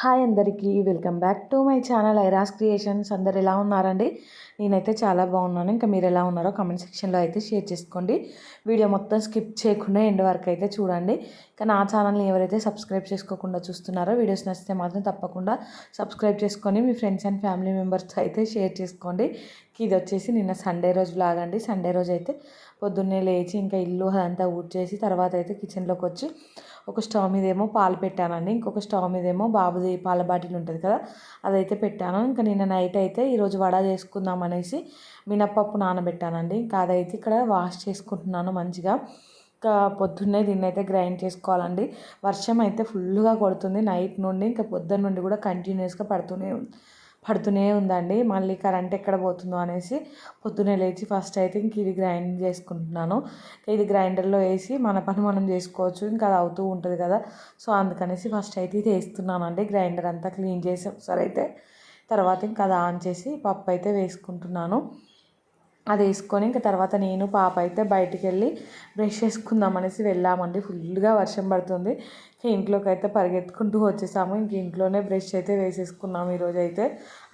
Hi అందరికీ welcome back to my channel Airas creations. అందరు ఎలా ఉన్నారండి? నేనైతే చాలా బాగున్నాను. ఇంకా మీరు ఎలా ఉన్నారో కామెంట్ సెక్షన్లో అయితే షేర్ చేసుకోండి. వీడియో మొత్తం స్కిప్ చేయకుండా ఎండ్ వరకు అయితే చూడండి. ఇంకా నా ఛానల్ని ఎవరైతే సబ్స్క్రైబ్ చేసుకోకుండా చూస్తున్నారో వీడియోస్ నచ్చితే మాత్రం తప్పకుండా సబ్స్క్రైబ్ చేసుకొని మీ ఫ్రెండ్స్ అండ్ ఫ్యామిలీ మెంబర్స్తో అయితే షేర్ చేసుకోండి. ఇది వచ్చేసి నిన్న సండే రోజు వ్లాగ్ అండి. సండే రోజు అయితే పొద్దున్నే లేచి ఇంకా ఇల్లు అదంతా ఊడ్చేసి తర్వాత అయితే కిచెన్లోకి వచ్చి ఒక స్టవ్ మీద ఏమో పాలు పెట్టానండి. ఇంకొక స్టవ్ మీద ఏమో బాబుది పాల బాటిల్ ఉంటుంది కదా, అదైతే పెట్టాను. ఇంకా నిన్న నైట్ అయితే ఈరోజు వడ చేసుకుందాం అనేసి మినప్పప్పు నానబెట్టానండి. ఇంకా అదైతే ఇక్కడ వాష్ చేసుకుంటున్నాను మంచిగా. ఇంకా పొద్దున్నే దీన్ని అయితే గ్రైండ్ చేసుకోవాలండి. వర్షం అయితే ఫుల్గా కొడుతుంది నైట్ నుండి, ఇంకా పొద్దున్న నుండి కూడా కంటిన్యూస్గా పడుతూనే ఉందండి. మళ్ళీ కరెంట్ ఎక్కడ పోతుందో అనేసి పొద్దున్నే లేచి ఫస్ట్ అయితే ఇంక ఇది గ్రైండ్ చేసుకుంటున్నాను. ఇది గ్రైండర్లో వేసి మన పని మనం చేసుకోవచ్చు, ఇంకా అది అవుతూ ఉంటుంది కదా. సో అందుకనేసి ఫస్ట్ అయితే ఇది వేస్తున్నానండి. గ్రైండర్ అంతా క్లీన్ చేసి ఒకసారి అయితే తర్వాత ఇంకా అది ఆన్ చేసి పప్పు అయితే వేసుకుంటున్నాను. అది వేసుకొని ఇంకా తర్వాత నేను పాప అయితే బయటికి వెళ్ళి బ్రష్ చేసుకుందాం అనేసి వెళ్ళామండి. ఫుల్గా వర్షం పడుతుంది. ఇంట్లోకి అయితే పరిగెత్తుకుంటూ వచ్చేసాము. ఇంక ఇంట్లోనే బ్రష్ అయితే వేసేసుకున్నాము. ఈరోజు అయితే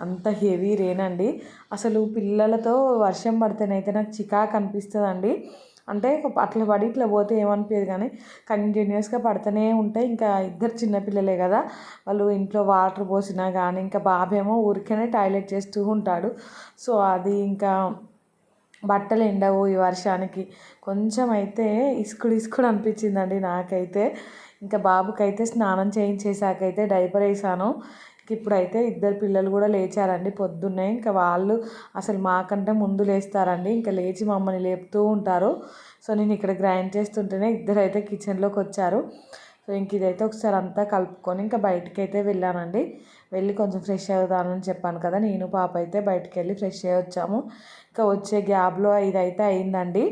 అంత హెవీ రెయిన్ అండి. అసలు పిల్లలతో వర్షం పడితేనైతే నాకు చికాకు అనిపిస్తుందండి. అంటే అట్లా పడి ఇట్లా పోతే ఏమనిపించదు, కానీ కంటిన్యూస్గా పడుతూనే ఉంటాయి. ఇంకా ఇద్దరు చిన్నపిల్లలే కదా, వాళ్ళు ఇంట్లో వాటర్ పోసినా కానీ ఇంకా బాబేమో ఊరికేనే టాయిలెట్ చేస్తూ ఉంటాడు. సో అది ఇంకా బట్టలు ఎండవు ఈ వర్షానికి. కొంచెం అయితే ఇసుకుడు అనిపించిందండి నాకైతే. ఇంకా బాబుకైతే స్నానం చేయించేసాకైతే డైపర్ వేసాను. ఇప్పుడైతే ఇద్దరు పిల్లలు కూడా లేచారండి పొద్దున్నే. ఇంకా వాళ్ళు అసలు మాకంటే ముందు లేస్తారండి. ఇంకా లేచి మమ్మల్ని లేపుతూ ఉంటారు. సో నేను ఇక్కడ గ్రైండ్ చేస్తుంటేనే ఇద్దరు అయితే కిచెన్లోకి వచ్చారు. సో ఇంక ఇదైతే ఒకసారి అంతా కలుపుకొని ఇంకా బయటికి అయితే వెళ్ళానండి. వెళ్ళి కొంచెం ఫ్రెష్ అవుతానని చెప్పాను కదా, నేను పాప అయితే బయటికి వెళ్ళి ఫ్రెష్ అయ్యి వచ్చాము. ఇంకా వచ్చే గ్యాప్లో ఇదైతే అయిందండి.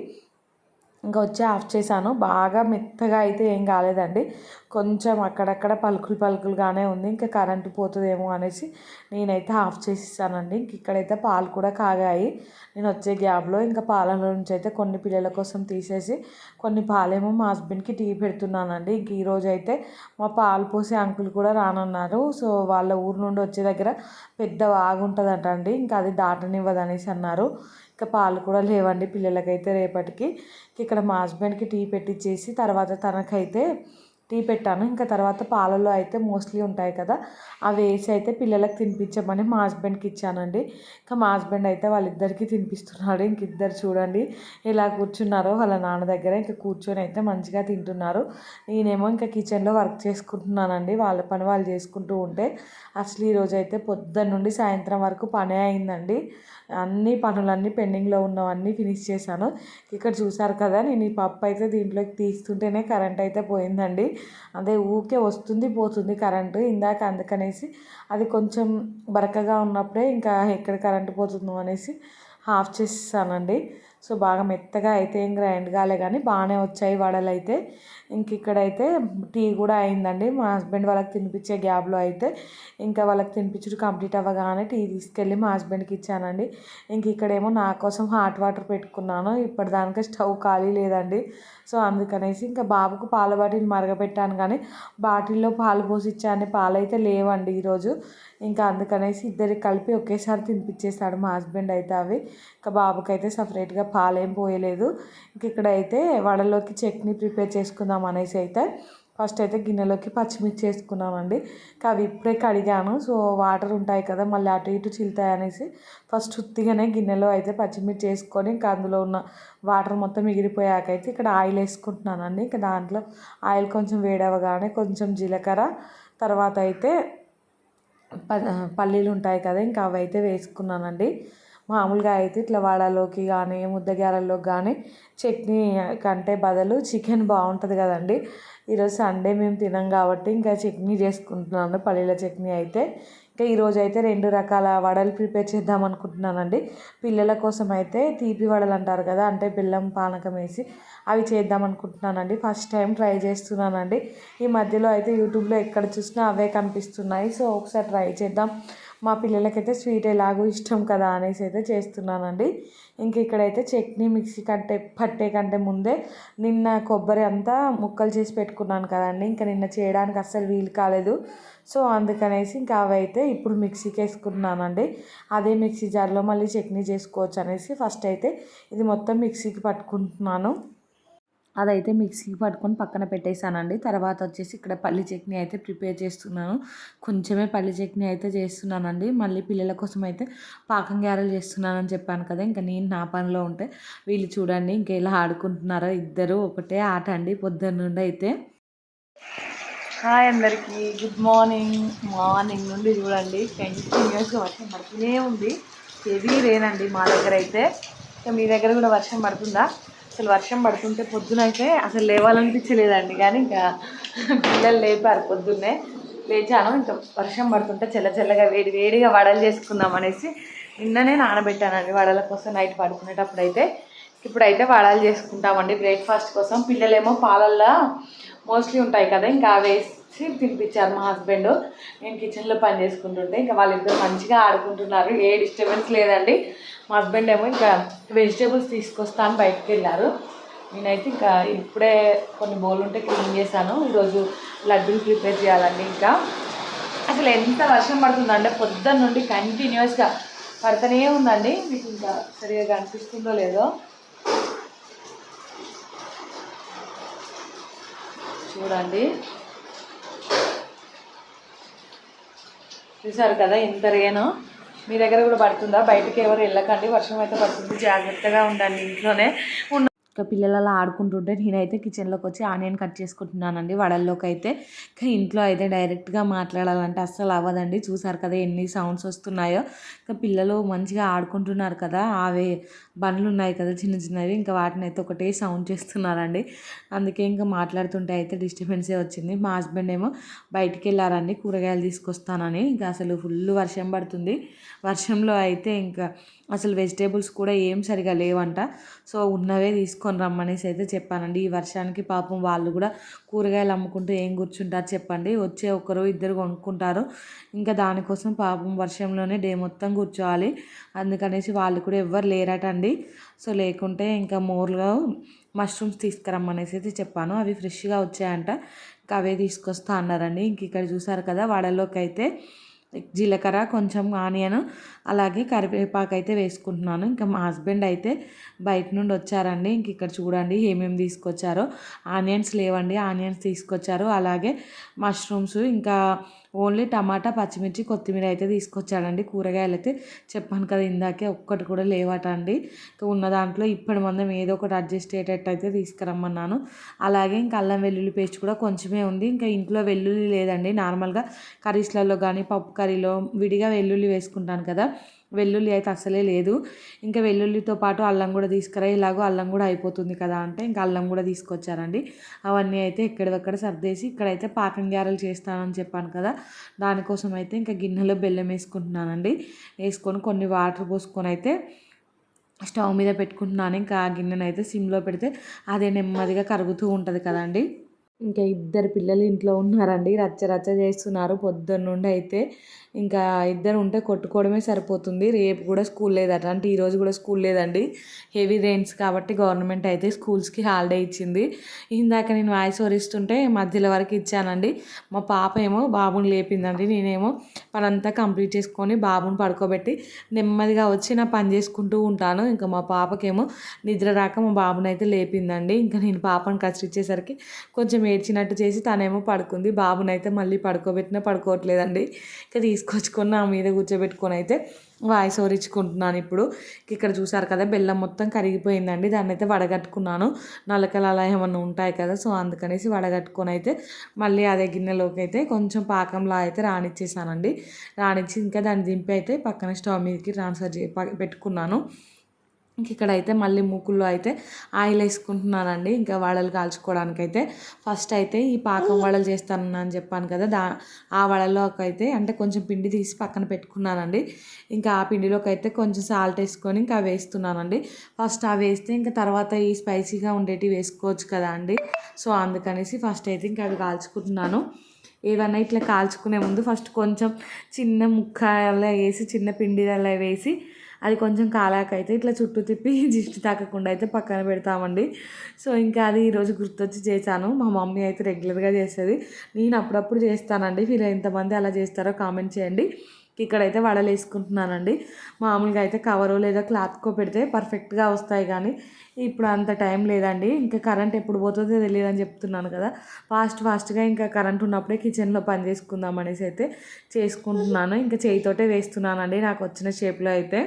ఇంకా వచ్చి ఆఫ్ చేశాను. బాగా మెత్తగా అయితే ఏం కాలేదండి, కొంచెం అక్కడక్కడ పలుకులుగానే ఉంది. ఇంకా కరెంటు పోతుందేమో అనేసి నేనైతే ఆఫ్ చేసిస్తానండి. ఇంక ఇక్కడైతే పాలు కూడా కాగాయి. నేను వచ్చే గ్యాప్లో ఇంకా పాలలో నుంచి అయితే కొన్ని పిల్లల కోసం తీసేసి కొన్ని పాలేమో మా హస్బెండ్కి టీ పెడుతున్నానండి. ఇంక ఈరోజు అయితే మా పాలు పోసే అంకుల్ కూడా రానున్నారు. సో వాళ్ళ ఊరు నుండి వచ్చే దగ్గర పెద్ద వాగు ఉంటుందట అండి, ఇంకా అది దాటనివ్వదు అనేసి అన్నారు. ఇంకా పాలు కూడా లేవండి పిల్లలకైతే రేపటికి. ఇక్కడ మా హస్బెండ్కి టీ పెట్టించేసి తర్వాత తనకైతే టీ పెట్టాను. ఇంకా తర్వాత పాలలో అయితే మోస్ట్లీ ఉంటాయి కదా, అవి వేసి అయితే పిల్లలకు తినిపించమని మా హస్బెండ్కి ఇచ్చానండి. ఇంకా మా హస్బెండ్ అయితే వాళ్ళిద్దరికీ తినిపిస్తున్నాడు. ఇంక ఇద్దరు చూడండి ఎలా కూర్చున్నారో వాళ్ళ నాన్న దగ్గర. ఇంకా కూర్చొని అయితే మంచిగా తింటున్నారు. నేనేమో ఇంకా కిచెన్లో వర్క్ చేసుకుంటున్నానండి. వాళ్ళ పని వాళ్ళు చేసుకుంటూ ఉంటే అసలు ఈరోజు అయితే పొద్దున్న నుండి సాయంత్రం వరకు పనే అయిందండి. అన్ని పనులన్నీ పెండింగ్లో ఉన్నవన్నీ ఫినిష్ చేశాను. ఇక్కడ చూసారు కదా, నేను ఈ పప్పు అయితే దీంట్లోకి తీస్తుంటేనే కరెంట్ అయితే పోయిందండి. అదే ఊరికే వస్తుంది పోతుంది కరెంటు ఇందాక, అందుకనేసి అది కొంచెం బరకగా ఉన్నప్పుడే ఇంకా ఎక్కడ కరెంటు పోతుందో అనేసి ఆఫ్ చేసేసానండి. సో బాగా మెత్తగా అయితే ఏం గ్రైండ్ కాలే, కానీ బాగానే వచ్చాయి వడలు అయితే. ఇంక ఇక్కడైతే టీ కూడా అయిందండి. మా హస్బెండ్ వాళ్ళకి తినిపించే గ్యాప్లో అయితే ఇంకా వాళ్ళకి తినిపించుడు కంప్లీట్ అవ్వగానే టీ తీసుకెళ్ళి మా హస్బెండ్కి ఇచ్చానండి. ఇంక ఇక్కడేమో నా కోసం హాట్ వాటర్ పెట్టుకున్నాను. ఇప్పటిదానికే స్టవ్ ఖాళీ లేదండి. సో అందుకనేసి ఇంకా బాబుకు పాల బాటిల్ మరగపెట్టాను, కానీ బాటిల్లో పాలు పోసి ఇచ్చాను, పాలు అయితే లేవండి ఈరోజు. ఇంకా అందుకనేసి ఇద్దరికి కలిపి ఒకేసారి తినిపించేస్తాడు మా హస్బెండ్ అయితే అవి. ఇంకా బాబుకైతే సపరేట్గా పాలేం పోయలేదు. ఇంక ఇక్కడైతే వడలోకి చట్నీ ప్రిపేర్ చేసుకుందాం అనేసి అయితే ఫస్ట్ అయితే గిన్నెలోకి పచ్చిమిర్చి వేసుకున్నామండి. ఇంకా అవి ఇప్పుడే కడిగాను. సో వాటర్ ఉంటాయి కదా, మళ్ళీ అటు ఇటు చిల్తాయి అనేసి ఫస్ట్ ఉత్తిగానే గిన్నెలో అయితే పచ్చిమిర్చి వేసుకొని ఇంకా అందులో ఉన్న వాటర్ మొత్తం ఎగిరిపోయాకైతే ఇక్కడ ఆయిల్ వేసుకుంటున్నానండి. ఇంకా దాంట్లో ఆయిల్ కొంచెం వేడవగానే కొంచెం జీలకర్ర, తర్వాత అయితే పల్లీలు ఉంటాయి కదా, ఇంకా అవి అయితే వేసుకున్నానండి. మామూలుగా అయితే ఇట్లా వడలోకి కానీ ముద్దగారల్లోకి కానీ చట్నీ కంటే బదులు చికెన్ బాగుంటుంది కదండి. ఈరోజు సండే మేము తినం కాబట్టి ఇంకా చట్నీ చేసుకుంటున్నాను, పల్లీల చట్నీ అయితే. ఇంకా ఈరోజు అయితే 2 రకాల వడలు ప్రిపేర్ చేద్దాం అనుకుంటున్నానండి. పిల్లల కోసం అయితే తీపి వడలు అంటారు కదా, అంటే బెల్లం పానకం వేసి అవి చేద్దాం అనుకుంటున్నానండి. ఫస్ట్ టైం ట్రై చేస్తున్నానండి. ఈ మధ్యలో అయితే యూట్యూబ్లో ఎక్కడ చూసినా అవే కనిపిస్తున్నాయి. సో ఒకసారి ట్రై చేద్దాం, మా పిల్లలకైతే స్వీట్ ఎలాగో ఇష్టం కదా అనేసి అయితే చేస్తున్నానండి. ఇంక ఇక్కడైతే చట్నీ మిక్సీ పట్టే కంటే ముందే నిన్న కొబ్బరి అంతా ముక్కలు చేసి పెట్టుకున్నాను కదండి. ఇంకా నిన్న చేయడానికి అస్సలు వీలు కాలేదు. సో అందుకనేసి ఇంకా అవి అయితే ఇప్పుడు మిక్సీకి వేసుకున్నానండి. అదే మిక్సీ జార్లో మళ్ళీ చట్నీ చేసుకోవచ్చు అనేసి ఫస్ట్ అయితే ఇది మొత్తం మిక్సీకి పట్టుకుంటున్నాను. అదైతే మిక్సీకి పట్టుకొని పక్కన పెట్టేశానండి. తర్వాత వచ్చేసి ఇక్కడ పల్లి చట్నీ అయితే ప్రిపేర్ చేస్తున్నాను. కొంచెమే పల్లి చట్నీ అయితే చేస్తున్నానండి. మళ్ళీ పిల్లల కోసం అయితే పాకం గారెలు చేస్తున్నానని చెప్పాను కదా. ఇంకా నేను నా పనిలో ఉంటే వీళ్ళు చూడండి ఇంకా ఇలా ఆడుకుంటున్నారో, ఇద్దరు ఒకటే ఆట అండి పొద్దున్న నుండి అయితే. హాయ్ అందరికీ, గుడ్ మార్నింగ్. మార్నింగ్ నుండి చూడండి కంటిన్యూస్గా వర్షం పడుతూనే ఉంది. హెవీ రెయిన్ అండి మా దగ్గర అయితే. ఇంకా మీ దగ్గర కూడా వర్షం పడుతుందా? అసలు వర్షం పడుతుంటే పొద్దునైతే అసలు లేవాలనిపించలేదండి, కానీ ఇంకా పిల్లలు లేపారు. పొద్దున్నే లేచాను. ఇంకా వర్షం పడుతుంటే చల్లగా వేడిగా వడలు చేసుకుందాం అనేసి నిన్ననే నానబెట్టానండి వడల కోసం. నైట్ పడుకునేటప్పుడు అయితే ఇప్పుడైతే వడలు చేసుకుంటామండి బ్రేక్ఫాస్ట్ కోసం. పిల్లలేమో పాలల్లో మోస్ట్లీ ఉంటాయి కదా, ఇంకా వేసి తినిపించారు మా హస్బెండ్. నేను కిచెన్లో పని చేసుకుంటుంటే ఇంకా వాళ్ళిద్దరు మంచిగా ఆడుకుంటున్నారు. ఏ డిస్టర్బెన్స్ లేదండి. మా హస్బెండ్ ఏమో ఇంకా వెజిటేబుల్స్ తీసుకొస్తాను బయటకు వెళ్ళారు. నేనైతే ఇంకా ఇప్పుడే కొన్ని బౌల్ ఉంటే క్లీన్ చేశాను. ఈరోజు లడ్డూలు ప్రిపేర్ చేయాలండి. ఇంకా అసలు ఎంత వర్షం పడుతుందంటే పొద్దున్న నుండి కంటిన్యూస్గా పడుతూనే ఉందండి. మీకు ఇంకా సరిగా కనిపిస్తుందో లేదో చూడండి. చూసారు కదా ఎంత రేనో. మీ దగ్గర కూడా పడుతుందా? బయటకి ఎవరు వెళ్ళకండి, వర్షం అయితే పడుతుంది. జాగ్రత్తగా ఉండండి ఇంట్లోనే. ఇంకా పిల్లలు అలా ఆడుకుంటుంటే నేనైతే కిచెన్లోకి వచ్చి ఆనియన్ కట్ చేసుకుంటున్నానండి వడల్లోకి అయితే. ఇంకా ఇంట్లో అయితే డైరెక్ట్గా మాట్లాడాలంటే అస్సలు అవ్వదండి. చూసారు కదా ఎన్ని సౌండ్స్ వస్తున్నాయో. ఇంకా పిల్లలు మంచిగా ఆడుకుంటున్నారు కదా, అవే బండ్లు ఉన్నాయి కదా చిన్నవి, ఇంకా వాటిని అయితే ఒకటే సౌండ్ చేస్తున్నారండి. అందుకే ఇంకా మాట్లాడుతుంటే అయితే డిస్టర్బెన్సే వచ్చింది. మా హస్బెండ్ ఏమో బయటికి వెళ్ళారండి కూరగాయలు తీసుకొస్తానని. ఇంకా అసలు ఫుల్ వర్షం పడుతుంది. వర్షంలో అయితే ఇంకా అసలు వెజిటేబుల్స్ కూడా ఏం సరిగా లేవంట. సో ఉన్నవే తీసుకొని రమ్మనేసి అయితే చెప్పానండి. ఈ వర్షానికి పాపం వాళ్ళు కూడా కూరగాయలు అమ్ముకుంటూ ఏం కూర్చుంటారు చెప్పండి. వచ్చే ఒకరు ఇద్దరు కొనుక్కుంటారు. ఇంకా దానికోసం పాపం వర్షంలోనే డే మొత్తం కూర్చోవాలి. అందుకనేసి వాళ్ళు కూడా ఎవ్వరు లేరట అండి. సో లేకుంటే ఇంకా మోర్లో మష్రూమ్స్ తీసుకురమ్మనేసి అయితే చెప్పాను. అవి ఫ్రెష్గా వచ్చాయంట. ఇంకా అవే తీసుకొస్తా అన్నారండి. ఇంక ఇక్కడ చూసారు కదా వడలోకి అయితే జీలకర్ర, కొంచెం ఆనియన్, అలాగే కరివేపాకు అయితే వేసుకుంటున్నాను. ఇంకా మా హస్బెండ్ అయితే బయట నుండి వచ్చారండి. ఇంక ఇక్కడ చూడండి ఏమేమి తీసుకొచ్చారో. ఆనియన్స్ లేవండి, ఆనియన్స్ తీసుకొచ్చారు. అలాగే మష్రూమ్స్, ఇంకా ఓన్లీ టమాటా, పచ్చిమిర్చి, కొత్తిమీర అయితే తీసుకొచ్చాడండి. కూరగాయలు అయితే చెప్పాను కదా ఇందాకే ఒక్కటి కూడా లేవట అండి. ఇంకా ఉన్న దాంట్లో ఇప్పటి మందం ఏదో ఒకటి అడ్జస్ట్ అయ్యేటట్టు అయితే తీసుకురమ్మన్నాను. అలాగే ఇంకా అల్లం వెల్లుల్లి పేస్ట్ కూడా కొంచెమే ఉంది. ఇంకా ఇంట్లో వెల్లుల్లి లేదండి. నార్మల్గా కర్రీస్లలో కానీ పప్పు కర్రీలో విడిగా వెల్లుల్లి వేసుకుంటాను కదా, వెల్లుల్లి అయితే అసలే లేదు. ఇంకా వెల్లుల్లితో పాటు అల్లం కూడా తీసుకురా, ఇలాగో అల్లం కూడా అయిపోతుంది కదా అంటే ఇంకా అల్లం కూడా తీసుకొచ్చారండి. అవన్నీ అయితే ఎక్కడివక్కడ సర్దేసి ఇక్కడైతే పాకం గారెలు చేస్తానని చెప్పాను కదా, దానికోసం అయితే ఇంకా గిన్నెలో బెల్లం వేసుకుంటున్నానండి. వేసుకొని కొన్ని వాటర్ పోసుకొని అయితే స్టవ్ మీద పెట్టుకుంటున్నాను. ఇంకా ఆ గిన్నెను అయితే సిమ్లో పెడితే అదే నెమ్మదిగా కరుగుతూ ఉంటుంది కదండి. ఇంకా ఇద్దరు పిల్లలు ఇంట్లో ఉన్నారండి, రచ్చ చేస్తున్నారు పొద్దున్న నుండి అయితే. ఇంకా ఇద్దరు ఉంటే కొట్టుకోవడమే సరిపోతుంది. రేపు కూడా స్కూల్ లేదట, అంటే ఈరోజు కూడా స్కూల్ లేదండి. హెవీ రెయిన్స్ కాబట్టి గవర్నమెంట్ అయితే స్కూల్స్కి హాలిడే ఇచ్చింది. ఇందాక నేను వాయిస్ ఓవర్ ఇస్తుంటే మధ్యలో వరకు ఇచ్చానండి. మా పాప ఏమో బాబుని లేపిందండి. నేనేమో పనంతా కంప్లీట్ చేసుకొని బాబుని పడుకోబెట్టి నెమ్మదిగా వచ్చి నా పని చేసుకుంటూ ఉంటాను. ఇంకా మా పాపకేమో నిద్ర రాక మా బాబుని అయితే లేపిందండి. ఇంకా నేను పాపను కసిరిచ్చేసరికి కొంచెం ఏడ్చినట్టు చేసి తనేమో పడుకుంది. బాబునైతే మళ్ళీ పడుకోబెట్టినా పడుకోవట్లేదండి. ఇంకా తీసుకొచ్చుకొని నా మీద కూర్చోబెట్టుకొని అయితే వాయిస్ ఓవర్ ఇచ్చుకుంటున్నాను ఇప్పుడు. ఇక్కడ చూసారు కదా బెల్లం మొత్తం కరిగిపోయిందండి. దాన్ని అయితే వడగట్టుకున్నాను. నలకలు అలా ఏమన్నా ఉంటాయి కదా, సో అందుకనేసి వడగట్టుకొని అయితే మళ్ళీ అదే గిన్నెలోకి అయితే కొంచెం పాకంలా అయితే రానిచ్చేసానండి. రానిచ్చి ఇంకా దాన్ని దింపి అయితే పక్కన స్టవ్ మీదకి ట్రాన్స్ఫర్ పెట్టుకున్నాను. ఇంక ఇక్కడైతే మళ్ళీ మూకుల్లో అయితే ఆయిల్ వేసుకుంటున్నానండి. ఇంకా వడలు కాల్చుకోవడానికి అయితే ఫస్ట్ అయితే ఈ పాకం వడలు చేస్తాను అని చెప్పాను కదా, ఆ వడలోకి అయితే అంటే కొంచెం పిండి తీసి పక్కన పెట్టుకున్నానండి. ఇంకా ఆ పిండిలోకి అయితే కొంచెం సాల్ట్ వేసుకొని ఇంకా వేస్తున్నానండి. ఫస్ట్ అవి వేస్తే ఇంకా తర్వాత ఈ స్పైసీగా ఉండేటివి వేసుకోవచ్చు కదా అండి. సో అందుకనేసి ఫస్ట్ అయితే ఇంకా అవి కాల్చుకుంటున్నాను. ఏదన్నా ఇట్లా కాల్చుకునే ముందు ఫస్ట్ కొంచెం చిన్న ముక్క అలా వేసి చిన్న పిండి అలా వేసి అది కొంచెం కాలాకైతే ఇట్లా చుట్టూ తిప్పి దిష్టి తాకకుండా అయితే పక్కన పెడతామండి. సో ఇంకా అది ఈరోజు గుర్తొచ్చి చేశాను. మా మమ్మీ అయితే రెగ్యులర్గా చేస్తుంది, నేను అప్పుడప్పుడు చేస్తానండి. మీరు ఎంతమంది అలా చేస్తారో కామెంట్ చేయండి. ఇక్కడైతే వడలు వేసుకుంటున్నానండి. మామూలుగా అయితే కవరో లేదా క్లాత్కో పెడితే పర్ఫెక్ట్గా వస్తాయి, కానీ ఇప్పుడు అంత టైం లేదండి. ఇంకా కరెంట్ ఎప్పుడు పోతుందో తెలియదు అని చెప్తున్నాను కదా. ఫాస్ట్గా ఇంకా కరెంట్ ఉన్నప్పుడే కిచెన్లో పని చేసుకుందాం అనేసి అయితే చేసుకుంటున్నాను. ఇంకా చేయితోటే వేస్తున్నానండి నాకు వచ్చిన షేప్లో అయితే.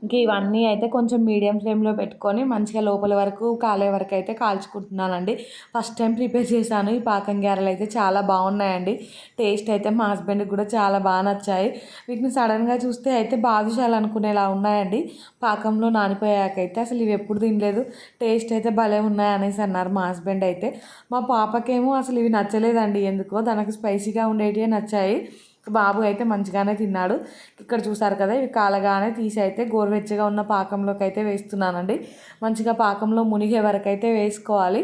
ఇంక ఇవన్నీ అయితే కొంచెం మీడియం ఫ్లేమ్లో పెట్టుకొని మంచిగా లోపల వరకు కాలే వరకు అయితే కాల్చుకుంటున్నానండి. ఫస్ట్ టైం ప్రిపేర్ చేశాను ఈ పాకం గారెలు, అయితే చాలా బాగున్నాయండి. టేస్ట్ అయితే మా హస్బెండ్కి కూడా చాలా బాగా నచ్చాయి. వీటిని సడన్గా చూస్తే అయితే బాదుషాలు అనుకునేలా ఉన్నాయండి. పాకంలో నానిపోయాకైతే అసలు ఇవి ఎప్పుడు తినలేదు, టేస్ట్ అయితే భలే ఉన్నాయి అనేసి అన్నారు మా హస్బెండ్ అయితే. మా పాపకేమో అసలు ఇవి నచ్చలేదండి, ఎందుకో తనకు స్పైసీగా ఉండేటివే నచ్చాయి. బాబు అయితే మంచిగానే తిన్నాడు. ఇక్కడ చూసారు కదా, ఇవి కాలగానే తీసి అయితే గోరువెచ్చగా ఉన్న పాకంలోకి అయితే వేస్తున్నానండి. మంచిగా పాకంలో మునిగే వరకు అయితే వేసుకోవాలి.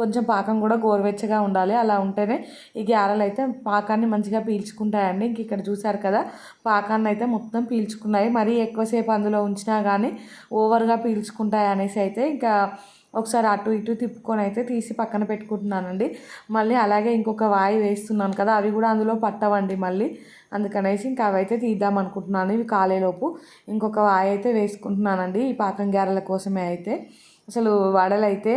కొంచెం పాకం కూడా గోరువెచ్చగా ఉండాలి, అలా ఉంటేనే ఈ గారెలు అయితే పాకాన్ని మంచిగా పీల్చుకుంటాయండి. ఇంక ఇక్కడ చూసారు కదా, పాకాన్ని అయితే మొత్తం పీల్చుకున్నాయి. మరీ ఎక్కువసేపు అందులో ఉంచినా కానీ ఓవర్గా పీల్చుకుంటాయి అనేసి అయితే ఇంకా ఒకసారి అటు ఇటు తిప్పుకొని అయితే తీసి పక్కన పెట్టుకుంటున్నానండి. మళ్ళీ అలాగే ఇంకొక వాయి వేస్తున్నాను కదా, అవి కూడా అందులో పట్టవండి మళ్ళీ, అందుకనేసి ఇంకా అవి అయితే తీద్దాం అనుకుంటున్నాను. ఇవి కాలేలోపు ఇంకొక వాయి అయితే వేసుకుంటున్నానండి ఈ పాకం గారెల కోసమే అయితే. అసలు వడలు అయితే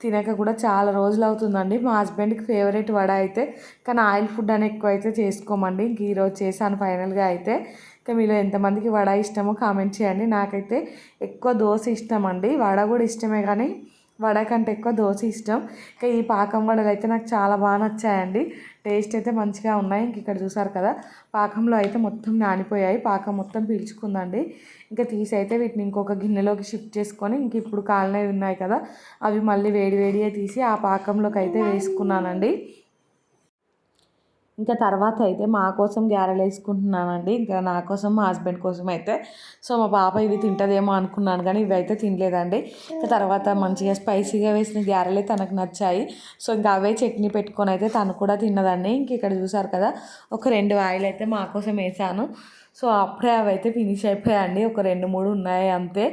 తినక కూడా చాలా రోజులు అవుతుందండి. మా హస్బెండ్కి ఫేవరెట్ వడ అయితే, కానీ ఆయిల్ ఫుడ్ అని ఎక్కువ అయితే చేసుకోమండి. ఇంక ఈరోజు చేశాను ఫైనల్గా అయితే. ఇంకా మీలో ఎంతమందికి వడ ఇష్టమో కామెంట్ చేయండి. నాకైతే ఎక్కువ దోశ ఇష్టం అండి, వడ కూడా ఇష్టమే, కానీ వడ కంటే ఎక్కువ దోశ ఇష్టం. ఇంకా ఈ పాకం వడలు అయితే నాకు చాలా బాగా నచ్చాయండి. టేస్ట్ అయితే మంచిగా ఉన్నాయి. ఇంక ఇక్కడ చూసారు కదా, పాకంలో అయితే మొత్తం నానిపోయాయి, పాకం మొత్తం పీల్చుకుందండి. ఇంకా తీసి అయితే వీటిని ఇంకొక గిన్నెలోకి షిఫ్ట్ చేసుకొని ఇంక ఇప్పుడు కాలినవి ఉన్నాయి కదా, అవి మళ్ళీ వేడిగా తీసి ఆ పాకంలోకి అయితే వేసుకున్నానండి. ఇంకా తర్వాత అయితే మా కోసం గ్యారెలు వేసుకుంటున్నానండి. ఇంకా నా కోసం మా హస్బెండ్ కోసం అయితే. సో మా పాప ఇవి తింటుందేమో అనుకున్నాను, కానీ ఇవి అయితే తినలేదండి. ఇంకా తర్వాత మంచిగా స్పైసీగా వేసిన గ్యారెలే తనకు నచ్చాయి. సో ఇంకా అవే చట్నీ పెట్టుకొని అయితే తను కూడా తిన్నదండి. ఇంక ఇక్కడ చూసారు కదా, ఒక 2 ఆయిల్ అయితే మా కోసం వేసాను. సో అప్పుడే అవి అయితే ఫినిష్ అయిపోయాయండి, ఒక 2-3 ఉన్నాయి అంతే.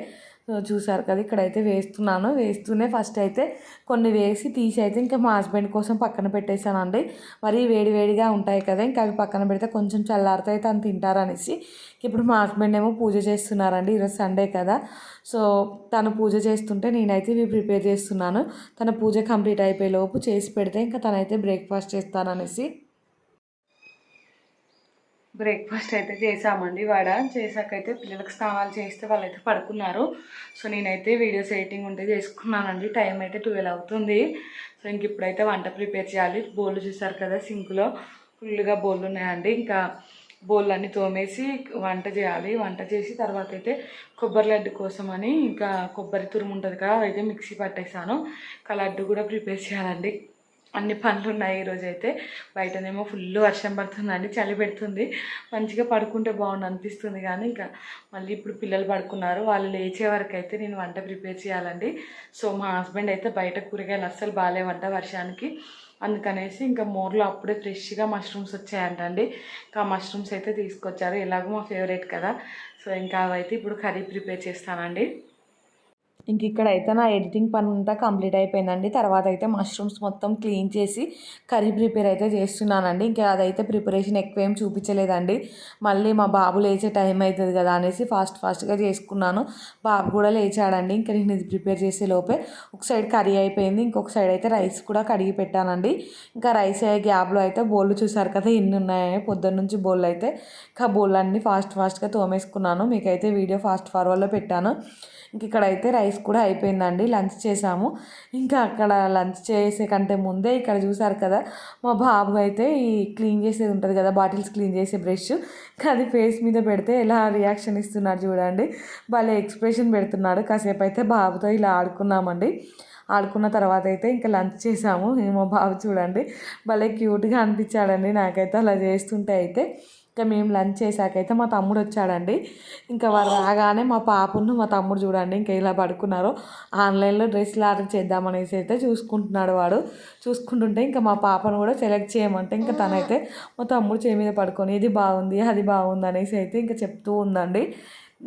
చూసారు కదా, ఇక్కడైతే వేస్తున్నాను. వేస్తూనే ఫస్ట్ అయితే కొన్ని వేసి తీసి అయితే ఇంకా మా హస్బెండ్ కోసం పక్కన పెట్టేశానండి. మరీ వేడిగా ఉంటాయి కదా, ఇంకా అవి పక్కన పెడితే కొంచెం చల్లారితే తను తింటారనేసి. ఇప్పుడు మా హస్బెండ్ ఏమో పూజ చేస్తున్నారండి, ఈరోజు సండే కదా. సో తను పూజ చేస్తుంటే నేనైతే ఇవి ప్రిపేర్ చేస్తున్నాను. తన పూజ కంప్లీట్ అయిపోయే లోపు చేసి పెడితే ఇంకా తనైతే బ్రేక్ఫాస్ట్ చేస్తాననేసి బ్రేక్ఫాస్ట్ అయితే చేసామండి. వడ చేసాకైతే పిల్లలకు స్నానాలు చేస్తే వాళ్ళైతే పడుకున్నారు. సో నేనైతే వీడియోస్ ఎడిటింగ్ ఉంటే చేసుకున్నానండి. టైం అయితే 12 అవుతుంది. సో ఇంక ఇప్పుడైతే వంట ప్రిపేర్ చేయాలి. బోళ్ళు చూసారు కదా, సింక్లో ఫుల్గా బోళ్ళు ఉన్నాయండి. ఇంకా బోళ్ళు అన్నీ తోమేసి వంట చేయాలి. వంట చేసి తర్వాత అయితే కొబ్బరి లడ్డు కోసమని ఇంకా కొబ్బరి తురుము ఉంటుంది కదా, అయితే మిక్సీ పట్టేసాను. ఇంకా లడ్డు కూడా ప్రిపేర్ చేయాలండి. అన్ని పనులు ఉన్నాయి ఈరోజు అయితే. బయటనేమో ఫుల్ వర్షం పడుతుందండి, చలి పెడుతుంది. మంచిగా పడుకుంటే బాగుండు అనిపిస్తుంది, కానీ ఇంకా మళ్ళీ ఇప్పుడు పిల్లలు పడుకున్నారు, వాళ్ళు లేచే వరకు అయితే నేను వంట ప్రిపేర్ చేయాలండి. సో మా హస్బెండ్ అయితే బయట కూరగాయలు అస్సలు బాగాలేవంట వర్షానికి, అందుకనేసి ఇంకా మోర్లో అప్పుడే ఫ్రెష్గా మష్రూమ్స్ వచ్చాయంటండి. ఇంకా మష్రూమ్స్ అయితే తీసుకొచ్చారు, ఎలాగో మా ఫేవరెట్ కదా. సో ఇంకా అవైతే ఇప్పుడు కర్రీ ప్రిపేర్ చేస్తానండి. ఇంక ఇక్కడైతే నా ఎడిటింగ్ పని అంతా కంప్లీట్ అయిపోయిందండి. తర్వాత అయితే మష్రూమ్స్ మొత్తం క్లీన్ చేసి కర్రీ ప్రిపేర్ అయితే చేస్తున్నానండి. ఇంకా అదైతే ప్రిపరేషన్ ఎక్కువ ఏం చూపించలేదండి, మళ్ళీ మా బాబు లేచే టైం అవుతుంది కదా అనేసి ఫాస్ట్గా చేసుకున్నాను. బాబు కూడా లేచాడండి. ఇంకా నేను ఇది ప్రిపేర్ చేసే లోపే ఒక సైడ్ కర్రీ అయిపోయింది, ఇంకొక సైడ్ అయితే రైస్ కూడా కడిగి పెట్టానండి. ఇంకా రైస్ అయ్యే గ్యాప్లో అయితే బోళ్ళు చూసారు కదా ఎన్ని ఉన్నాయో, పొద్దున్న నుంచి బోళ్ళు అయితే. ఇంకా బోళ్ళు అన్నీ ఫాస్ట్గా తోమేసుకున్నాను. మీకైతే వీడియో ఫాస్ట్ ఫార్వర్డ్లో పెట్టాను. ఇంక ఇక్కడైతే రైస్ కూడా అయిపోయిందండి, లంచ్ చేసాము. ఇంకా అక్కడ లంచ్ చేసే కంటే ముందే ఇక్కడ చూసారు కదా, మా బాబు అయితే ఈ క్లీన్ చేసేది ఉంటుంది కదా, బాటిల్స్ క్లీన్ చేసే బ్రష్, అది ఫేస్ మీద పెడితే ఎలా రియాక్షన్ ఇస్తున్నాడు చూడండి, భలే ఎక్స్ప్రెషన్ పెడుతున్నాడు. కాసేపు అయితే బాబుతో ఇలా ఆడుకున్నామండి. ఆడుకున్న తర్వాత అయితే ఇంకా లంచ్ చేసాము. మా బాబు చూడండి భలే క్యూట్గా అనిపించాడండి నాకైతే అలా చేస్తుంటే అయితే. ఇంకా మేము లంచ్ చేశాకైతే మా తమ్ముడు వచ్చాడండి. ఇంకా వారు రాగానే మా పాపను మా తమ్ముడు చూడండి ఇంకా ఇలా పడుకున్నారో ఆన్లైన్లో డ్రెస్సులు ఆర్డర్ చేద్దామనేసి అయితే చూసుకుంటున్నాడు వాడు. చూసుకుంటుంటే ఇంకా మా పాపను కూడా సెలెక్ట్ చేయమంటే ఇంకా తనైతే మా తమ్ముడు చేయి మీద పడుకొని ఇది బాగుంది అది బాగుంది అనేసి అయితే ఇంకా చెప్తూ ఉందండి.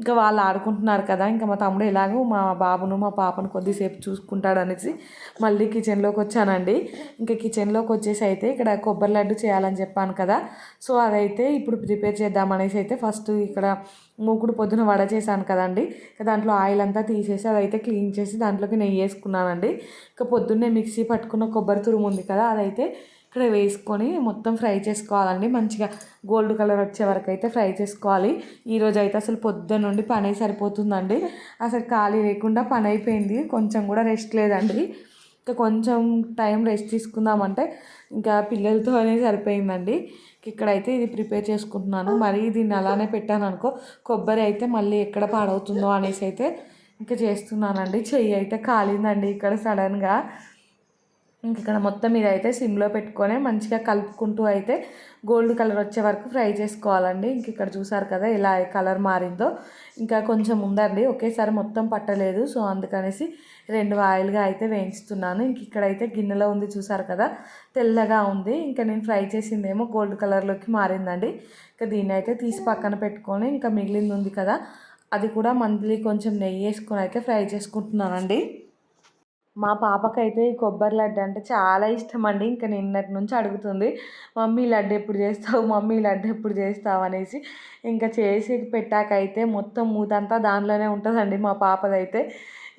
ఇంకా వాళ్ళు ఆడుకుంటున్నారు కదా, ఇంకా మా తమ్ముడు ఎలాగో మా బాబును మా పాపను కొద్దిసేపు చూసుకుంటాడు అనేసి మళ్ళీ కిచెన్లోకి వచ్చానండి. ఇంకా కిచెన్లోకి వచ్చేసి అయితే ఇక్కడ కొబ్బరి లడ్డు చేయాలని చెప్పాను కదా, సో అదైతే ఇప్పుడు ప్రిపేర్ చేద్దామనేసి అయితే ఫస్ట్ ఇక్కడ మూకుడు పొద్దున వడ చేశాను కదండి, దాంట్లో ఆయిల్ అంతా తీసేసి అదైతే క్లీన్ చేసి దాంట్లోకి నెయ్యి వేసుకున్నానండి. ఇంకా పొద్దున్నే మిక్సీ పట్టుకున్న కొబ్బరి తురుము ఉంది కదా, అదైతే ఇక్కడ వేసుకొని మొత్తం ఫ్రై చేసుకోవాలండి. మంచిగా గోల్డ్ కలర్ వచ్చే వరకు అయితే ఫ్రై చేసుకోవాలి. ఈరోజు అయితే అసలు పొద్దున్న నుండి పని సరిపోతుందండి. అసలు ఖాళీ లేకుండా పని అయిపోయింది, కొంచెం కూడా రెస్ట్ లేదండి. ఇంకా కొంచెం టైం రెస్ట్ తీసుకుందామంటే ఇంకా పిల్లలతోనే సరిపోయిందండి. ఇక్కడైతే ఇది ప్రిపేర్ చేసుకుంటున్నాను. మరి దీన్ని అలానే పెట్టాను అనుకో కొబ్బరి అయితే మళ్ళీ ఎక్కడ పాడవుతుందో అనేసి అయితే ఇంకా చేస్తున్నానండి. చెయ్యి అయితే కాలిందండి ఇక్కడ సడన్గా. ఇంక ఇక్కడ మొత్తం ఇదైతే సిమ్లో పెట్టుకొని మంచిగా కలుపుకుంటూ అయితే గోల్డ్ కలర్ వచ్చే వరకు ఫ్రై చేసుకోవాలండి. ఇంక ఇక్కడ చూసారు కదా ఎలా కలర్ మారిందో. ఇంకా కొంచెం ఉందండి, ఒకేసారి మొత్తం పట్టలేదు, సో అందుకనేసి రెండు వాయిల్గా అయితే వేయించుతున్నాను. ఇంక ఇక్కడైతే గిన్నెలో ఉంది చూసారు కదా తెల్లగా ఉంది. ఇంకా నేను ఫ్రై చేసిందేమో గోల్డ్ కలర్లోకి మారిందండి. ఇంకా దీన్ని అయితే తీసి పక్కన పెట్టుకొని ఇంకా మిగిలింది ఉంది కదా అది కూడా మళ్ళీ కొంచెం నెయ్యి వేసుకొని అయితే ఫ్రై చేసుకుంటున్నానండి. మా పాపకైతే ఈ కొబ్బరి లడ్డు అంటే చాలా ఇష్టం అండి. ఇంకా నిన్నటి నుంచి అడుగుతుంది, మమ్మీ లడ్డు ఎప్పుడు చేస్తావు, మమ్మీ లడ్డు ఎప్పుడు చేస్తావు అనేసి. ఇంకా చేసి పెట్టాకైతే మొత్తం మూతంతా దానిలోనే ఉంటుందండి మా పాపదైతే.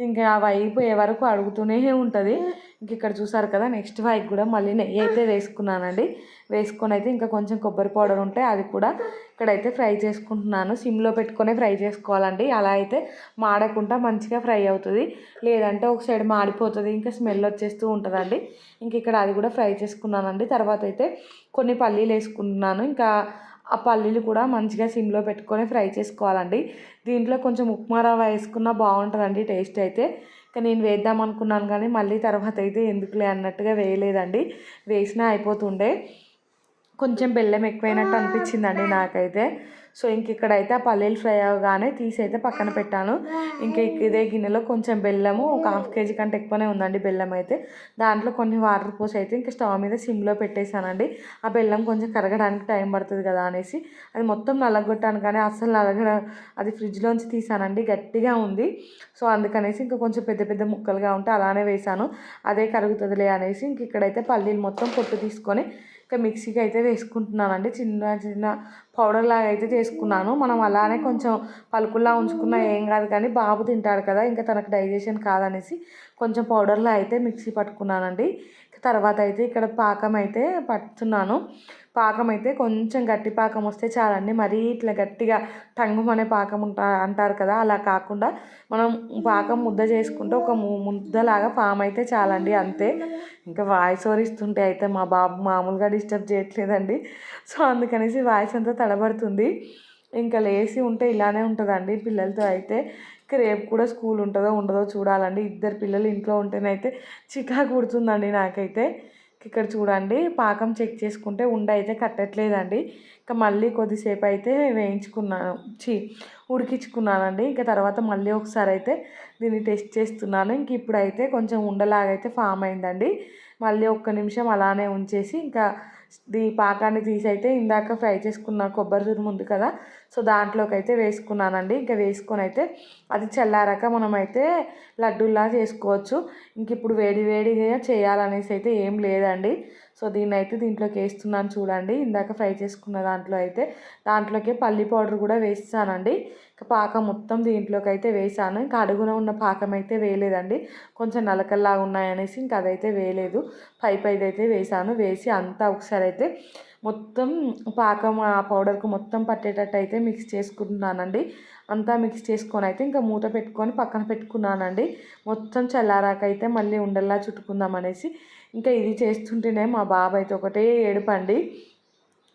ఇంకా అవి అయిపోయే వరకు అడుగుతూనే ఉంటుంది. ఇంక ఇక్కడ చూసారు కదా నెక్స్ట్ వాయికి కూడా మళ్ళీ నెయ్యి అయితే వేసుకున్నానండి. వేసుకొని అయితే ఇంకా కొంచెం కొబ్బరి పౌడర్ ఉంటే అది కూడా ఇక్కడైతే ఫ్రై చేసుకుంటున్నాను. సిమ్లో పెట్టుకొని ఫ్రై చేసుకోవాలండి, అలా అయితే మాడకుండా మంచిగా ఫ్రై అవుతుంది. లేదంటే ఒక సైడ్ మాడిపోతుంది, ఇంకా స్మెల్ వచ్చేస్తూ ఉంటుందండి. ఇంక ఇక్కడ అది కూడా ఫ్రై చేసుకున్నానండి. తర్వాత అయితే కొన్ని పల్లీలు వేసుకుంటున్నాను. ఇంకా ఆ పల్లీలు కూడా మంచిగా సిమ్లో పెట్టుకొని ఫ్రై చేసుకోవాలండి. దీంట్లో కొంచెం ఉప్మా రవ్వ వేసుకున్నా బాగుంటుందండి టేస్ట్ అయితే. ఇంకా నేను వేద్దాం అనుకున్నాను కానీ మళ్ళీ తర్వాత అయితే ఎందుకులే అన్నట్టుగా వేయలేదండి, వేసినా అయిపోతుండే. కొంచెం బెల్లం ఎక్కువైనట్టు అనిపించిందండి నాకైతే. సో ఇంక ఇక్కడైతే ఆ పల్లీలు ఫ్రై అవ్వగానే తీసి అయితే పక్కన పెట్టాను. ఇంకా ఇదే గిన్నెలో కొంచెం బెల్లము ఒక హాఫ్ కేజీ కంటే ఎక్కువనే ఉందండి బెల్లం అయితే. దాంట్లో కొన్ని వాటర్ పోసి అయితే ఇంకా స్టవ్ మీద సిమ్లో పెట్టేశానండి. ఆ బెల్లం కొంచెం కరగడానికి టైం పడుతుంది కదా అనేసి అది మొత్తం నలగొట్టాను కానీ అస్సలు అది ఫ్రిడ్జ్లోంచి తీసానండి, గట్టిగా ఉంది. సో అందుకనేసి ఇంకా కొంచెం పెద్ద పెద్ద ముక్కలుగా ఉంటే అలానే వేసాను, అదే కరుగుతుందిలే అనేసి. ఇంక ఇక్కడైతే పల్లీలు మొత్తం పొట్టు తీసుకొని ఇంకా మిక్సీకి అయితే వేసుకుంటున్నానండి. చిన్న చిన్న పౌడర్ లాగా అయితే చేసుకున్నాను. మనం అలానే కొంచెం పలుకుల్లా ఉంచుకున్నా ఏం కాదు కానీ బాబు తింటాడు కదా, ఇంకా తనకు డైజెషన్ కాదనేసి కొంచెం పౌడర్లా అయితే మిక్సీ పట్టుకున్నానండి. తర్వాత అయితే ఇక్కడ పాకం అయితే పట్టుతున్నాను. పాకం అయితే కొంచెం గట్టి పాకం వస్తే చాలండి, మరీ ఇట్లా గట్టిగా టంగుమనే పాకం అంటారు కదా అలా కాకుండా మనం పాకం ముద్ద చేసుకుంటే ఒక ముద్దలాగా ఫామ్ అయితే చాలండి, అంతే. ఇంకా వాయిస్ ఓవర్ ఇస్తుంటే అయితే మా బాబు మామూలుగా డిస్టర్బ్ చేయట్లేదండి. సో అందుకనేసి వాయిస్ అంతా తడబడుతుంది. ఇంకా లేచి ఉంటే ఇలానే ఉంటుందండి పిల్లలతో అయితే. రేపు కూడా స్కూల్ ఉంటుందో ఉండదో చూడాలండి. ఇద్దరు పిల్లలు ఇంట్లో ఉంటేనైతే చికాకు పుడుతుందండి నాకైతే. ఇక్కడ చూడండి పాకం చెక్ చేసుకుంటే ఉండ అయితే కట్టట్లేదండి. ఇంకా మళ్ళీ కొద్దిసేపు అయితే వేయించుకున్నాను, ఉడికించుకున్నానండి. ఇంకా తర్వాత మళ్ళీ ఒకసారి అయితే దీన్ని టెస్ట్ చేస్తున్నాను. ఇంక ఇప్పుడైతే కొంచెం ఉండలాగైతే ఫామ్ అయిందండి. మళ్ళీ ఒక్క నిమిషం అలానే ఉంచేసి ఇంకా పాకాన్ని తీసి అయితే ఇందాక ఫ్రై చేసుకున్న కొబ్బరి తురుము ఉంది కదా, సో దాంట్లోకి అయితే వేసుకున్నానండి. ఇంకా వేసుకొని అయితే అది చల్లారాక మనమైతే లడ్డూలా చేసుకోవచ్చు. ఇంక ఇప్పుడు వేడి వేడిగా చేయాలనేసి అయితే ఏం లేదండి. సో దీన్ని అయితే దీంట్లోకి వేస్తున్నాను చూడండి. ఇందాక ఫ్రై చేసుకున్న దాంట్లోకి పల్లి పౌడర్ కూడా వేస్తానండి. ఇంకా పాకం మొత్తం దీంట్లోకి అయితే వేసాను. ఇంకా అడుగున ఉన్న పాకం అయితే వేయలేదండి, కొంచెం నలకల్లాగా ఉన్నాయనేసి ఇంకా అదైతే వేయలేదు. పైదైతే వేసాను. వేసి అంతా ఒకసారి అయితే మొత్తం పాకం ఆ పౌడర్కు మొత్తం పట్టేటట్టు అయితే మిక్స్ చేసుకుంటున్నానండి. అంతా మిక్స్ చేసుకొని అయితే ఇంకా మూత పెట్టుకొని పక్కన పెట్టుకున్నానండి. మొత్తం చల్లారాకైతే మళ్ళీ ఉండల్లా చుట్టుకుందాం అనేసి. ఇంకా ఇది చేస్తుంటేనే మా బాబు అయితే ఒకటే ఏడుపండి.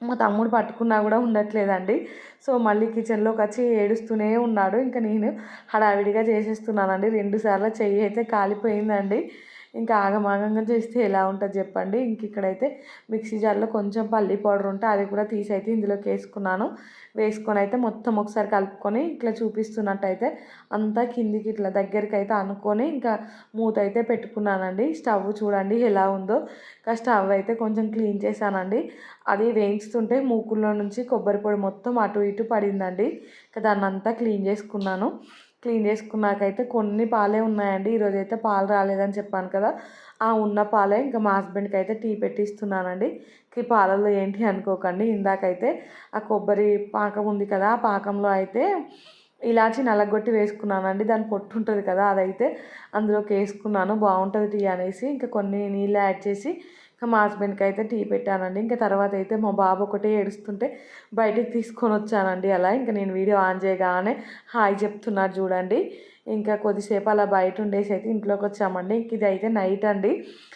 మా తమ్ముడు పట్టుకున్నా కూడా ఉండట్లేదండి. సో మళ్ళీ కిచెన్లోకి వచ్చి ఏడుస్తూనే ఉన్నాడు. ఇంకా నేను హడావిడిగా చేసేస్తున్నానండి. 2 సార్లు చెయ్యి అయితే కాలిపోయిందండి. ఇంకా ఆగమాగంగా చేస్తే ఎలా ఉంటుంది చెప్పండి. ఇంక ఇక్కడైతే మిక్సీ జార్లో కొంచెం పల్లి పౌడర్ ఉంటే అది కూడా తీసి అయితే ఇందులోకి వేసుకొని అయితే మొత్తం ఒకసారి కలుపుకొని ఇట్లా చూపిస్తున్నట్టయితే అంతా కిందికి ఇట్లా దగ్గరికి అయితే అనుకొని ఇంకా మూత అయితే పెట్టుకున్నానండి. స్టవ్ చూడండి ఎలా ఉందో. ఇంకా స్టవ్ అయితే కొంచెం క్లీన్ చేశానండి. అది వేయించుతుంటే మూకుల్లో నుంచి కొబ్బరి పొడి మొత్తం అటు ఇటు పడిందండి. ఇంకా దాన్ని అంతా క్లీన్ చేసుకున్నాకైతే కొన్ని పాలే ఉన్నాయండి. ఈరోజైతే పాలు రాలేదని చెప్పాను కదా, ఆ ఉన్న పాలే ఇంకా మా హస్బెండ్కి అయితే టీ పెట్టిస్తున్నానండి. ఈ పాలల్లో ఏంటి అనుకోకండి, ఇందాకైతే ఆ కొబ్బరి పాకం ఉంది కదా, ఆ పాకంలో అయితే ఇలాచి నలగొట్టి వేసుకున్నానండి. దాని పొట్టు ఉంటుంది కదా, అదైతే అందులోకి వేసుకున్నాను, బాగుంటుంది టీ అనేసి. ఇంకా కొన్ని నీళ్ళు యాడ్ చేసి ఇంకా మా హస్బెండ్కి అయితే టీ పెట్టానండి. ఇంకా తర్వాత అయితే మా బాబు ఒకటే ఏడుస్తుంటే బయటికి తీసుకొని వచ్చానండి. అలా ఇంకా నేను వీడియో ఆన్ చేయగానే హాయ్ చెప్తున్నారు చూడండి. ఇంకా కొద్దిసేపు అలా బయట ఉండేసి అయితే ఇంట్లోకి వచ్చామండి. ఇంక ఇది అయితే నైట్ అండి.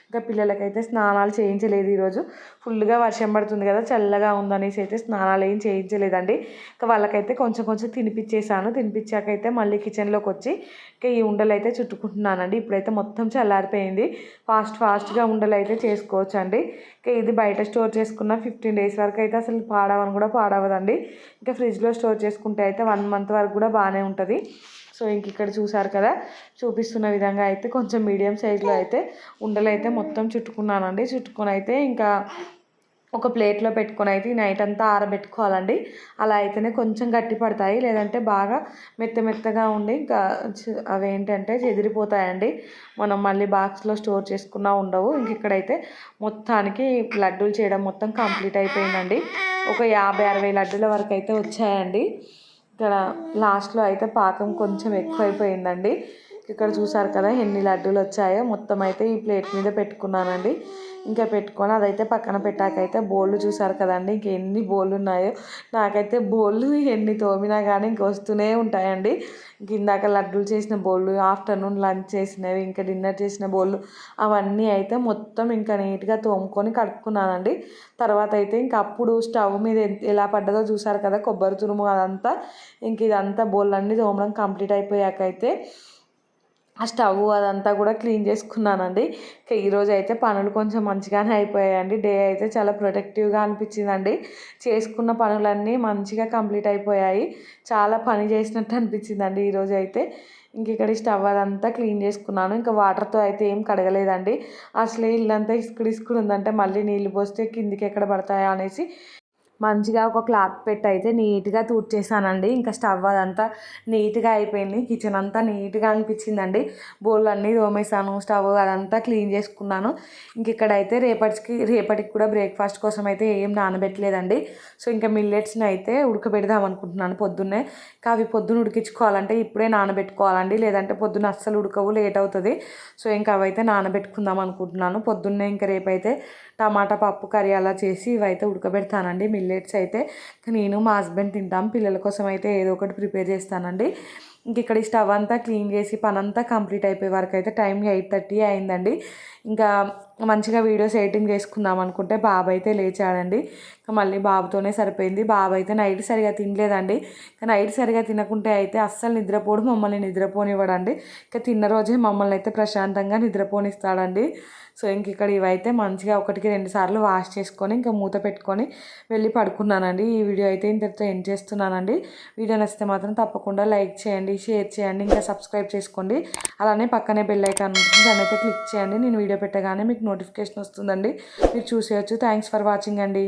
ఇంకా పిల్లలకైతే స్నానాలు చేయించలేదు ఈరోజు. ఫుల్గా వర్షం పడుతుంది కదా, చల్లగా ఉందనేసి అయితే స్నానాలు ఏం చేయించలేదండి. ఇంకా వాళ్ళకైతే కొంచెం కొంచెం తినిపించేసాను. తినిపించాకైతే మళ్ళీ కిచెన్లోకి వచ్చి ఇంకా ఈ ఉండలు అయితే చుట్టుకుంటున్నానండి. ఇప్పుడైతే మొత్తం చల్లారిపోయింది. ఫాస్ట్గా ఉండలు అయితే చేసుకోవచ్చు అండి. ఇంకా ఇది బయట స్టోర్ చేసుకున్న 15 days వరకు అయితే అసలు పాడవని కూడా పాడవదండి. ఇంకా ఫ్రిడ్జ్లో స్టోర్ చేసుకుంటే అయితే 1 month వరకు కూడా బాగానే ఉంటుంది. సో ఇంక ఇక్కడ చూసారు కదా, చూపిస్తున్న విధంగా అయితే కొంచెం మీడియం సైజులో అయితే ఉండలు అయితే మొత్తం చుట్టుకున్నానండి. చుట్టుకొని అయితే ఇంకా ఒక ప్లేట్లో పెట్టుకొని అయితే నైట్ అంతా ఆరబెట్టుకోవాలండి. అలా అయితేనే కొంచెం గట్టి పడతాయి, లేదంటే బాగా మెత్తగా ఉండి ఇంకా అవి ఏంటంటే చెదిరిపోతాయండి. మనం మళ్ళీ బాక్స్లో స్టోర్ చేసుకున్నా ఉండవు. ఇంక ఇక్కడైతే మొత్తానికి లడ్డూలు చేయడం మొత్తం కంప్లీట్ అయిపోయిందండి. ఒక 50-60 లడ్డూల వరకు అయితే వచ్చాయండి. ఇక్కడ లాస్ట్లో అయితే పాకం కొంచెం ఎక్కువైపోయిందండి. ఇక్కడ చూసారు కదా ఎన్ని లడ్డూలు వచ్చాయో. మొత్తం అయితే ఈ ప్లేట్ మీద పెట్టుకున్నానండి. ఇంకా పెట్టుకొని అదైతే పక్కన పెట్టాకైతే బోళ్ళు చూసారు కదండి, ఇంకెన్ని బోళ్ళు ఉన్నాయో. నాకైతే బోళ్ళు ఎన్ని తోమినా కానీ ఇంక వస్తూనే ఉంటాయండి. ఇందాక లడ్డూలు చేసిన బోళ్ళు, ఆఫ్టర్నూన్ లంచ్ చేసినవి, ఇంకా డిన్నర్ చేసిన బోళ్ళు, అవన్నీ అయితే మొత్తం ఇంకా నీట్గా తోముకొని కడుక్కున్నానండి. తర్వాత అయితే ఇంక అప్పుడు స్టవ్ మీద ఎలా పడ్డదో చూసారు కదా కొబ్బరి తురుము అదంతా. ఇంక ఇదంతా బోళ్ళన్నీ తోమడం కంప్లీట్ అయిపోయాకైతే ఆ స్టవ్ అదంతా కూడా క్లీన్ చేసుకున్నానండి. ఇంకా ఈరోజు అయితే పనులు కొంచెం మంచిగానే అయిపోయాయండి. డే అయితే చాలా ప్రొడక్టివ్గా అనిపించిందండి. చేసుకున్న పనులన్నీ మంచిగా కంప్లీట్ అయిపోయాయి. చాలా పని చేసినట్టు అనిపించిందండి ఈరోజు అయితే. ఇంక ఇక్కడ స్టవ్ అదంతా క్లీన్ చేసుకున్నాను. ఇంకా వాటర్తో అయితే ఏం కడగలేదండి. అసలే ఇల్లంతా ఇసుకుడు ఉందంటే మళ్ళీ నీళ్ళు పోస్తే కిందికి ఎక్కడ పడతాయా అనేసి మంచిగా ఒక క్లాత్ పెట్టి అయితే నీట్గా తుడిచేసానండి. ఇంకా స్టవ్ అదంతా నీట్గా అయిపోయింది. కిచెన్ అంతా నీట్గా అనిపించిందండి. బౌల్ అన్నీ తోమేసాను, స్టవ్ అదంతా క్లీన్ చేసుకున్నాను. ఇంక ఇక్కడైతే రేపటికి కూడా బ్రేక్ఫాస్ట్ కోసం అయితే ఏం నానబెట్టలేదండి. సో ఇంకా మిల్లెట్స్ని అయితే ఉడకబెడదాం అనుకుంటున్నాను పొద్దున్నే. అవి పొద్దున్న ఉడికించుకోవాలంటే ఇప్పుడే నానబెట్టుకోవాలండి, లేదంటే పొద్దున్న అస్సలు ఉడకవు, లేట్ అవుతుంది. సో ఇంకా అవైతే నానబెట్టుకుందాం అనుకుంటున్నాను పొద్దున్నే. ఇంకా రేపైతే టమాటా పప్పు కర్రీ అలా చేసి ఇవైతే ఉడకబెడతానండి. మిల్లెట్స్ అయితే నేను మా హస్బెండ్ తింటాం, పిల్లల కోసం అయితే ఏదో ఒకటి ప్రిపేర్ చేస్తానండి. ఇంక ఇక్కడ ఈ స్టవ్ అంతా క్లీన్ చేసి పని అంతా కంప్లీట్ అయిపోయే వరకు అయితే టైం 8:30 అయిందండి. ఇంకా మంచిగా వీడియోస్ ఎడిటింగ్ చేసుకుందాం అనుకుంటే బాబు అయితే లేచాడండి. ఇంకా మళ్ళీ బాబుతోనే సరిపోయింది. బాబు అయితే నైట్ సరిగా తినలేదండి. ఇంకా నైట్ సరిగా తినకుంటే అయితే అస్సలు నిద్రపోడు, మమ్మల్ని నిద్రపోనివ్వడండి. ఇంకా తిన్న రోజే మమ్మల్ని అయితే ప్రశాంతంగా నిద్రపోనిస్తాడండి. సో ఇంక ఇక్కడ ఇవైతే మంచిగా 1-2 సార్లు వాష్ చేసుకొని ఇంకా మూత పెట్టుకొని వెళ్ళి పడుకున్నానండి. ఈ వీడియో అయితే ఇంతటితో ఎండ్ చేస్తున్నానండి. వీడియో నచ్చితే మాత్రం తప్పకుండా లైక్ చేయండి, షేర్ చేయండి, ఇంకా సబ్స్క్రైబ్ చేసుకోండి. అలానే పక్కనే బెల్ ఐకాన్ ఉంటుంది, దాన్ని అయితే క్లిక్ చేయండి. నేను వీడియో పెట్టగానే మీకు నోటిఫికేషన్ వస్తుందండి, మీరు చూసేయచ్చు. థ్యాంక్స్ ఫర్ వాచింగ్ అండి.